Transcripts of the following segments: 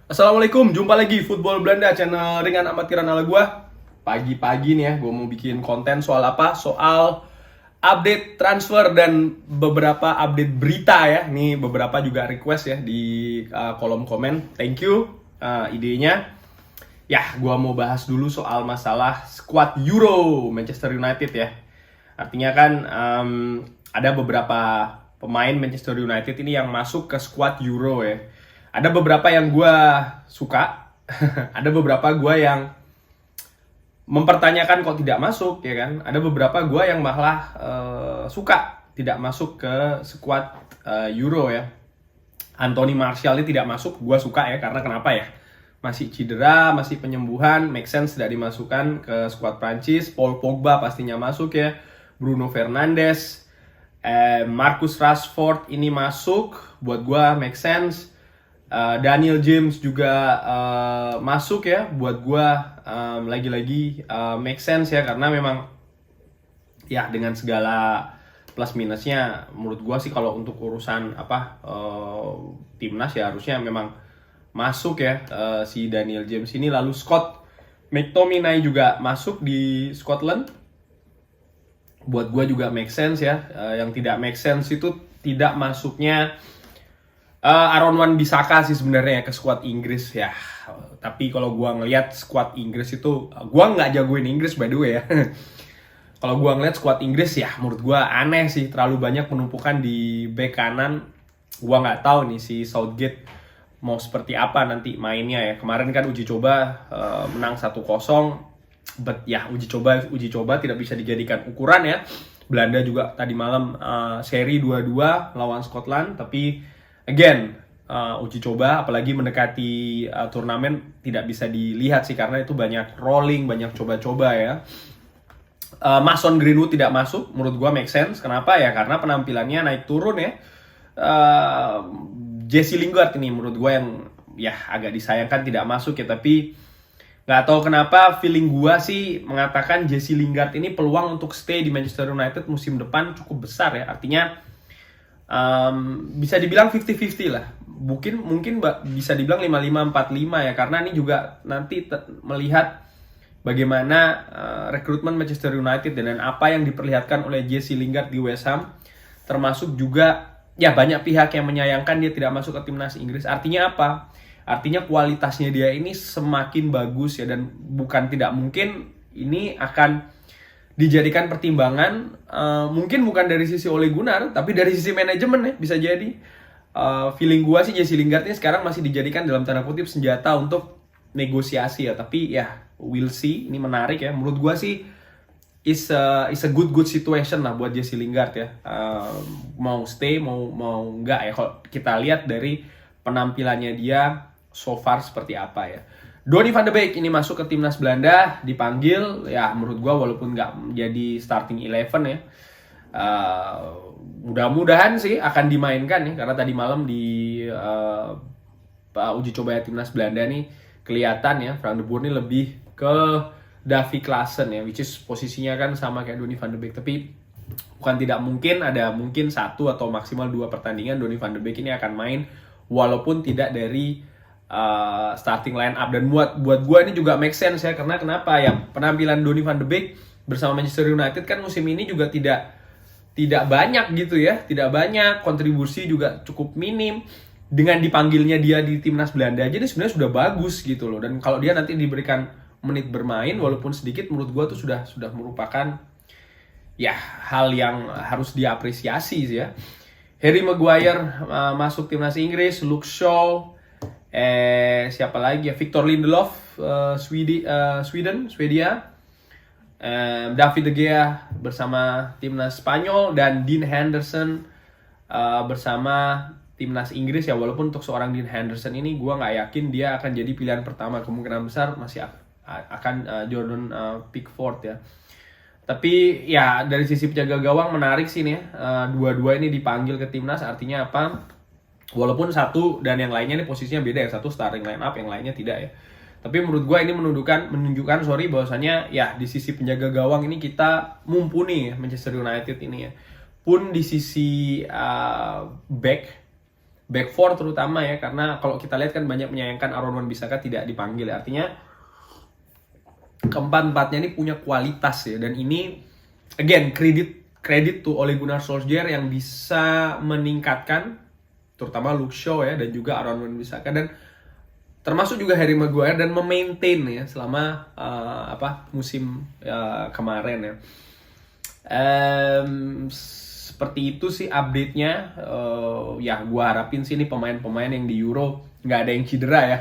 Assalamualaikum, jumpa lagi Football Belanda, channel ringan amatiran ala gua. Pagi-pagi nih ya, gua mau bikin konten soal apa? Soal update transfer dan beberapa update berita ya. Nih beberapa juga request ya di kolom komen. Thank you idenya. Ya, gua mau bahas dulu soal masalah squad Euro Manchester United ya. Artinya kan ada beberapa pemain Manchester United ini yang masuk ke squad Euro ya. Ada beberapa yang gue suka, ada beberapa gue yang mempertanyakan kok tidak masuk ya kan. Ada beberapa gue yang malah suka tidak masuk ke squad Euro ya. Anthony Martial ini tidak masuk, gue suka ya, karena kenapa ya? Masih cedera, masih penyembuhan, make sense tidak dimasukkan ke squad Prancis. Paul Pogba pastinya masuk ya, Bruno Fernandes, Marcus Rashford ini masuk, buat gue make sense. Daniel James juga masuk ya, buat gue lagi-lagi make sense ya, karena memang ya dengan segala plus minusnya menurut gue sih kalau untuk urusan timnas ya harusnya memang masuk ya si Daniel James ini. Lalu Scott McTominay juga masuk di Scotland, buat gue juga make sense ya. Yang tidak make sense itu tidak masuknya Aaron Wan-Bissaka sih sebenarnya ke squad Inggris ya. Tapi kalau gua ngelihat squad Inggris itu, gua nggak jagoin Inggris by the way ya. Kalau gua ngelihat squad Inggris ya, menurut gua aneh sih, terlalu banyak penumpukan di bek kanan. Gua nggak tahu nih si Southgate mau seperti apa nanti mainnya ya. Kemarin kan uji coba menang 1-0, but ya uji coba tidak bisa dijadikan ukuran ya. Belanda juga tadi malam seri 2-2 lawan Scotland, tapi again, uji coba, apalagi mendekati turnamen tidak bisa dilihat sih, karena itu banyak rolling, banyak coba-coba ya. Mason Greenwood tidak masuk, menurut gua make sense. Kenapa ya? Karena penampilannya naik turun ya. Jesse Lingard ini menurut gua yang ya agak disayangkan tidak masuk ya, tapi nggak tahu kenapa feeling gua sih mengatakan Jesse Lingard ini peluang untuk stay di Manchester United musim depan cukup besar ya. Artinya bisa dibilang 50-50 lah. Mungkin bisa dibilang 55-45 ya, karena ini juga nanti melihat bagaimana rekrutmen Manchester United dan apa yang diperlihatkan oleh Jesse Lingard di West Ham. Termasuk juga ya banyak pihak yang menyayangkan dia tidak masuk ke timnas Inggris. Artinya apa? Artinya kualitasnya dia ini semakin bagus ya, dan bukan tidak mungkin ini akan dijadikan pertimbangan, mungkin bukan dari sisi Ole Gunnar, tapi dari sisi manajemen ya, bisa jadi. Feeling gua sih Jesse Lingard ini sekarang masih dijadikan dalam tanda kutip senjata untuk negosiasi ya, tapi ya we'll see. Ini menarik ya, menurut gua sih is a good situation lah buat Jesse Lingard ya. Mau stay mau enggak ya, kalau kita lihat dari penampilannya dia so far seperti apa ya. Donny van de Beek ini masuk ke timnas Belanda, dipanggil ya, menurut gua walaupun nggak menjadi starting 11 ya, mudah-mudahan sih akan dimainkan ya, karena tadi malam di uji coba ya timnas Belanda nih kelihatan ya Van de Boer ini lebih ke Davy Klaassen ya, which is posisinya kan sama kayak Donny van de Beek, tapi bukan tidak mungkin ada mungkin 1 atau maksimal 2 pertandingan Donny van de Beek ini akan main walaupun tidak dari starting line up. Dan buat gue ini juga make sense ya, karena kenapa ya, penampilan Donny van de Beek bersama Manchester United kan musim ini juga tidak banyak gitu ya, tidak banyak, kontribusi juga cukup minim. Dengan dipanggilnya dia di timnas Belanda aja dia sebenarnya sudah bagus gitu loh, dan kalau dia nanti diberikan menit bermain walaupun sedikit, menurut gue tuh sudah merupakan ya hal yang harus diapresiasi sih ya. Harry Maguire masuk timnas Inggris, Luke Shaw, siapa lagi ya, Victor Lindelof Swedia, David De Gea bersama timnas Spanyol, dan Dean Henderson bersama timnas Inggris ya. Walaupun untuk seorang Dean Henderson ini gue nggak yakin dia akan jadi pilihan pertama, kemungkinan besar masih akan Jordan Pickford ya. Tapi ya dari sisi penjaga gawang menarik sih nih ya, dua-dua ini dipanggil ke timnas. Artinya apa? Walaupun satu dan yang lainnya ini posisinya beda ya, satu starting line up, yang lainnya tidak ya. Tapi menurut gue ini menunjukkan bahwasannya ya di sisi penjaga gawang ini kita mumpuni ya, Manchester United ini ya. Pun di sisi back back four terutama ya, karena kalau kita lihat kan banyak menyayangkan Aaron Wan-Bissaka tidak dipanggil ya. Artinya keempat-empatnya ini punya kualitas ya, dan ini again kredit to Ole Gunnar Solskjaer yang bisa meningkatkan terutama Luke Shaw ya dan juga Aaron Wan-Bissaka, dan termasuk juga Harry Maguire, dan memaintain ya selama musim kemarin ya. Seperti itu sih update-nya. Ya gue harapin sih ini pemain-pemain yang di Euro nggak ada yang cedera ya.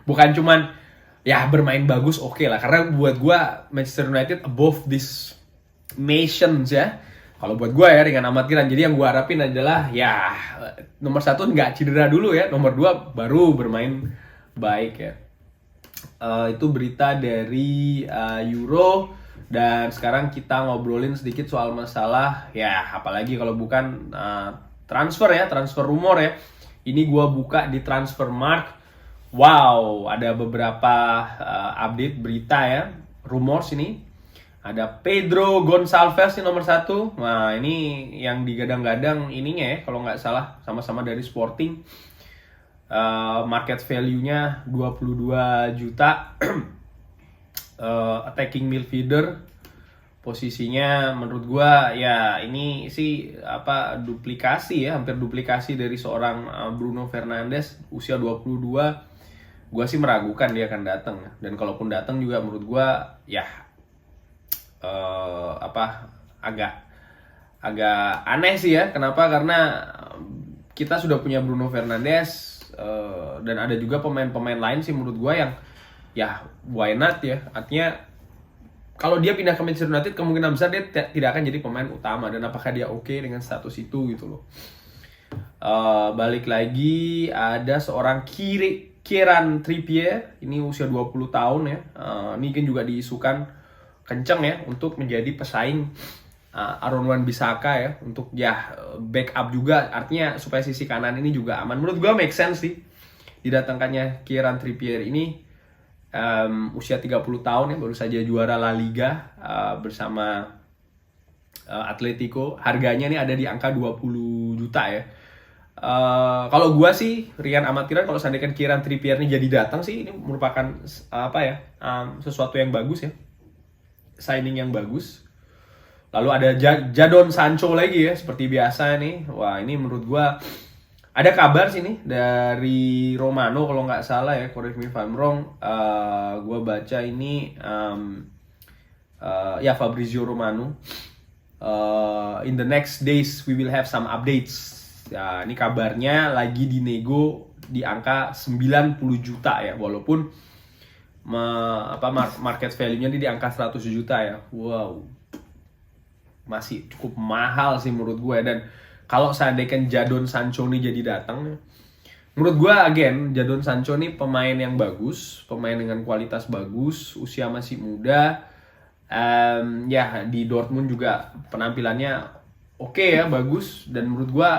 Bukan cuman ya bermain bagus oke lah, karena buat gue Manchester United above this nations ya. Kalau buat gue ya dengan amatiran. Jadi yang gue harapin adalah ya nomor 1 nggak cedera dulu ya, nomor 2 baru bermain baik ya. Itu berita dari Euro. Dan sekarang kita ngobrolin sedikit soal masalah ya, apalagi kalau bukan transfer ya, transfer rumor ya. Ini gue buka di Transfermarkt. Wow, ada beberapa update berita ya, rumors ini. Ada Pedro Gonçalves nih nomor 1. Nah ini yang digadang-gadang ininya ya, kalau nggak salah sama-sama dari Sporting. Market value-nya 22 juta. Attacking midfielder, posisinya menurut gua ya ini sih duplikasi ya, hampir duplikasi dari seorang Bruno Fernandes usia 22. Gua sih meragukan dia akan datang, dan kalaupun datang juga menurut gua ya agak aneh sih ya. Kenapa? Karena kita sudah punya Bruno Fernandes, dan ada juga pemain-pemain lain sih menurut gua yang ya why not ya. Artinya kalau dia pindah ke Manchester United kemungkinan besar dia tidak akan jadi pemain utama, dan apakah dia oke dengan status itu gitu loh. Balik lagi ada seorang Kieran Trippier, ini usia 20 tahun ya. Ini kan juga diisukan kenceng ya untuk menjadi pesaing Aaron Wan-Bissaka ya, untuk ya backup juga, artinya supaya sisi kanan ini juga aman. Menurut gue make sense sih didatangkannya Kieran Trippier ini. Usia 30 tahun ya, baru saja juara La Liga bersama Atletico. Harganya nih ada di angka 20 juta ya. Kalau gua sih Rian amatiran, kalau seandainya Kieran Trippier ini jadi datang sih, ini merupakan sesuatu yang bagus ya, signing yang bagus. Lalu ada Jadon Sancho lagi ya, seperti biasa nih. Wah ini menurut gua ada kabar sini dari Romano kalau nggak salah ya, correct me if I'm wrong. Gue baca ini ya Fabrizio Romano. In the next days we will have some updates. Ya, ini kabarnya lagi dinego di angka 90 juta ya, walaupun market value-nya di angka 100 juta ya. Wow, masih cukup mahal sih menurut gue. Dan kalau seandainya Jadon Sancho ini jadi datang, menurut gue again Jadon Sancho ini pemain yang bagus, pemain dengan kualitas bagus, usia masih muda. Ya di Dortmund juga penampilannya oke ya, bagus, dan menurut gue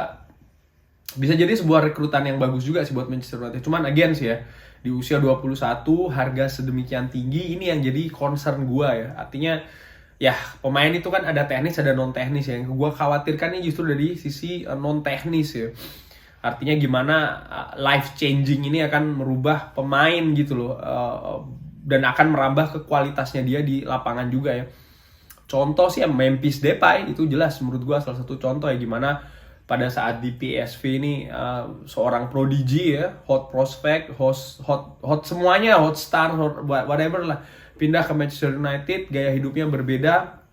bisa jadi sebuah rekrutan yang bagus juga sih buat Manchester United. Cuman again sih ya, di usia 21 harga sedemikian tinggi, ini yang jadi concern gue ya. Artinya ya pemain itu kan ada teknis ada non teknis ya. Yang gue khawatirkan ini justru dari sisi non teknis ya. Artinya gimana life changing ini akan merubah pemain gitu loh, dan akan merambah ke kualitasnya dia di lapangan juga ya. Contoh sih ya Memphis Depay, itu jelas menurut gue salah satu contoh ya, gimana pada saat di PSV ini seorang prodigy ya, hot prospect, hot semuanya, hot star, hot whatever lah, pindah ke Manchester United, gaya hidupnya berbeda,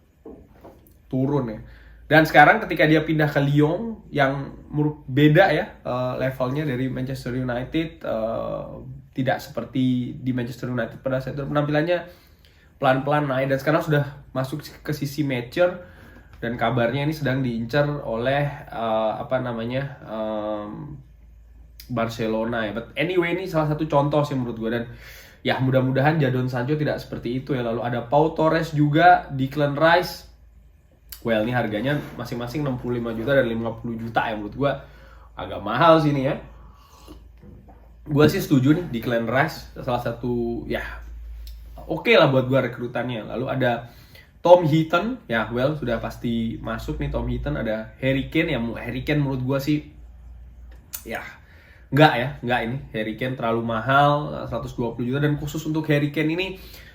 turun ya. Dan sekarang ketika dia pindah ke Lyon yang beda ya levelnya dari Manchester United, tidak seperti di Manchester United pada saat itu, penampilannya pelan-pelan naik, dan sekarang sudah masuk ke sisi mature, dan kabarnya ini sedang diincar oleh Barcelona ya. But anyway, ini salah satu contoh sih menurut gue, dan ya mudah-mudahan Jadon Sancho tidak seperti itu ya. Lalu ada Pau Torres juga, Declan Rice. Well, ini harganya masing-masing 65 juta dan 50 juta ya, menurut gue agak mahal sih ini ya. Gue sih setuju nih, Declan Rice salah satu ya oke lah buat gue rekrutannya. Lalu ada Tom Heaton, ya well sudah pasti masuk nih Tom Heaton. Ada Harry Kane, ya Harry Kane menurut gue sih ya enggak ini Harry Kane terlalu mahal 120 juta, dan khusus untuk Harry Kane ini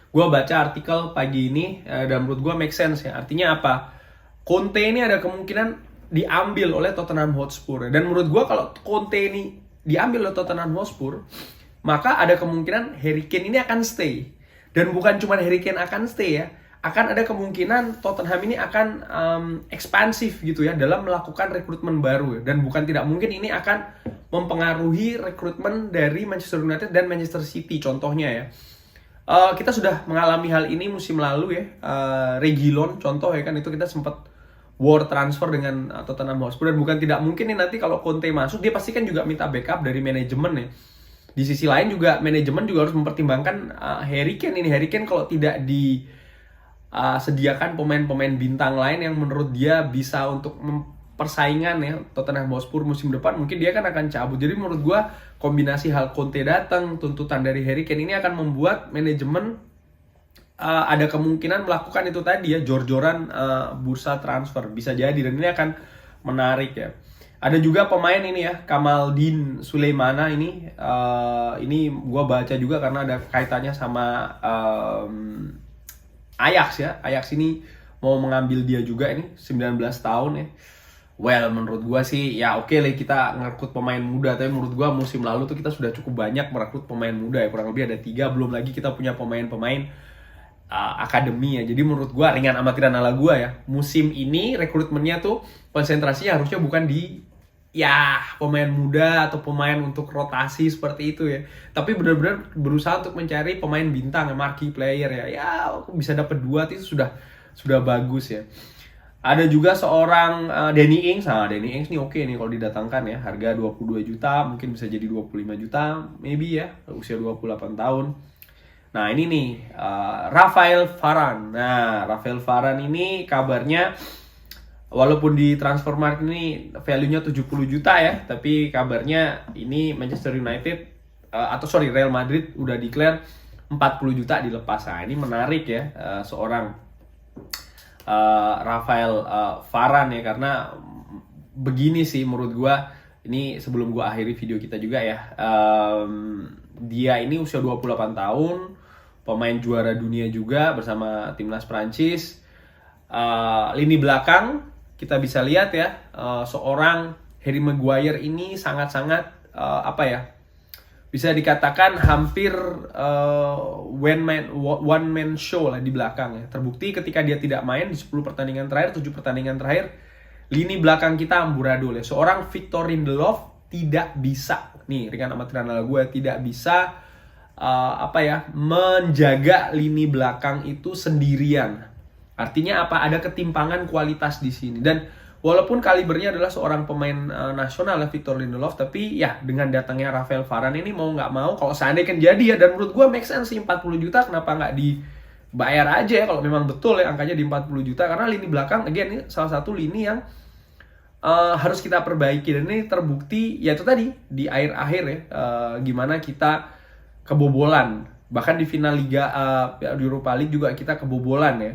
gue baca artikel pagi ini dan menurut gue make sense ya. Artinya apa? Conte ini ada kemungkinan diambil oleh Tottenham Hotspur, dan menurut gue kalau Conte ini diambil oleh Tottenham Hotspur, maka ada kemungkinan Harry Kane ini akan stay. Dan bukan cuma Harry Kane akan stay ya, akan ada kemungkinan Tottenham ini akan ekspansif gitu ya dalam melakukan rekrutmen baru ya. Dan bukan tidak mungkin ini akan mempengaruhi rekrutmen dari Manchester United dan Manchester City contohnya ya. Kita sudah mengalami hal ini musim lalu ya, Reguilon contoh ya kan, itu kita sempat war transfer dengan Tottenham Hotspur, dan bukan tidak mungkin nih nanti kalau Conte masuk dia pasti kan juga minta backup dari manajemen ya. Di sisi lain juga manajemen juga harus mempertimbangkan Harry Kane ini. Harry Kane kalau tidak disediakan pemain-pemain bintang lain yang menurut dia bisa untuk persaingan ya Tottenham Hotspur musim depan, mungkin dia kan akan cabut. Jadi menurut gua kombinasi hal Conte datang, tuntutan dari Harry Kane ini akan membuat manajemen ada kemungkinan melakukan itu tadi ya, jor-joran bursa transfer bisa jadi, dan ini akan menarik ya. Ada juga pemain ini ya, Kamaldeen Sulemana ini gue baca juga karena ada kaitannya sama Ajax ya. Ajax ini mau mengambil dia juga, ini 19 tahun ya. Well, menurut gue sih ya oke lah kita ngerekrut pemain muda, tapi menurut gue musim lalu tuh kita sudah cukup banyak merekrut pemain muda ya, kurang lebih ada 3, belum lagi kita punya pemain-pemain akademi ya. Jadi menurut gue ringan amatiran ala gue ya, musim ini rekrutmennya tuh konsentrasinya harusnya bukan di ya pemain muda atau pemain untuk rotasi seperti itu ya, tapi benar-benar berusaha untuk mencari pemain bintang, marquee player ya. Ya bisa dapat 2 itu sudah bagus ya. Ada juga seorang Danny Ings. Nah, Danny Ings nih oke nih kalau didatangkan ya, harga 22 juta, mungkin bisa jadi 25 juta maybe ya, usia 28 tahun. Nah ini nih Rafael Varane. Nah Rafael Varane ini kabarnya walaupun di Transfermarkt ini value-nya 70 juta ya, tapi kabarnya ini Manchester United Real Madrid udah declare 40 juta dilepas. Nah ini menarik ya, seorang Rafael Varane ya, karena begini sih menurut gua, ini sebelum gua akhiri video kita juga ya, dia ini usia 28 tahun, pemain juara dunia juga bersama timnas Prancis. Lini belakang kita bisa lihat ya, seorang Harry Maguire ini sangat-sangat bisa dikatakan hampir one man show lah di belakang ya. Terbukti ketika dia tidak main di 10 pertandingan terakhir, 7 pertandingan terakhir, lini belakang kita amburadul ya. Seorang Victor Lindelof tidak bisa, nih ringan amatiran ala gue, tidak bisa menjaga lini belakang itu sendirian. Artinya apa? Ada ketimpangan kualitas di sini. Dan walaupun kalibernya adalah seorang pemain nasional Victor Lindelof, tapi ya dengan datangnya Rafael Varane ini mau nggak mau, kalau seandainya kan jadi ya, dan menurut gue make sense sih 40 juta, kenapa nggak dibayar aja ya kalau memang betul ya angkanya di 40 juta. Karena lini belakang again ini salah satu lini yang harus kita perbaiki, dan ini terbukti ya itu tadi di akhir-akhir ya, gimana kita kebobolan, bahkan di final Liga Europa League juga kita kebobolan ya.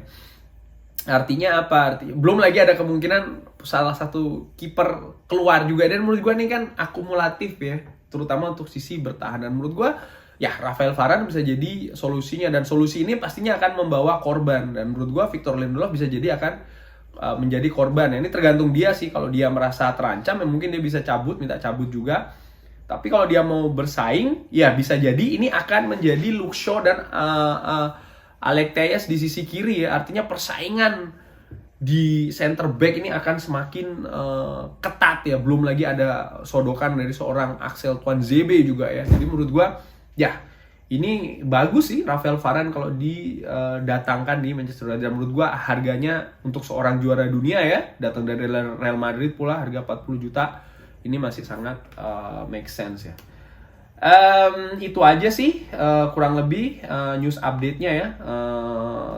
Artinya apa? Belum lagi ada kemungkinan salah satu kiper keluar juga, dan menurut gue ini kan akumulatif ya, terutama untuk sisi bertahan. Dan menurut gue ya Rafael Varane bisa jadi solusinya, dan solusi ini pastinya akan membawa korban, dan menurut gue Victor Lindelof bisa jadi akan menjadi korban. Ini tergantung dia sih, kalau dia merasa terancam ya mungkin dia bisa minta cabut juga. Tapi kalau dia mau bersaing, ya bisa jadi ini akan menjadi Luke Shaw dan Alex Telles di sisi kiri ya. Artinya persaingan di center back ini akan semakin ketat ya. Belum lagi ada sodokan dari seorang Axel Tuanzebe juga ya. Jadi menurut gua ya ini bagus sih Rafael Varane kalau didatangkan di Manchester United. Dan menurut gua harganya untuk seorang juara dunia ya, datang dari Real Madrid pula, harga 40 juta. Ini masih sangat make sense ya. Itu aja sih kurang lebih news update-nya ya,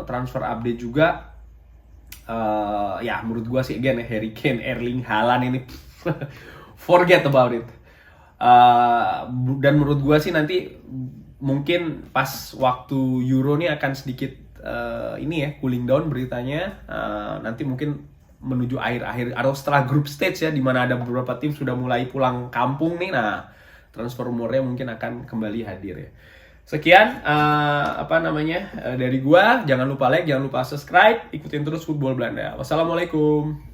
transfer update juga. Ya menurut gue sih again ya, Harry Kane, Erling Haaland ini forget about it. Dan menurut gue sih nanti mungkin pas waktu Euro nih akan sedikit ini ya cooling down beritanya. Nanti mungkin menuju akhir-akhir atau setelah group stage ya, di mana ada beberapa tim sudah mulai pulang kampung nih. Nah, transfer rumornya mungkin akan kembali hadir ya. Sekian dari gua. Jangan lupa like, jangan lupa subscribe, ikutin terus Football Belanda. Wassalamualaikum.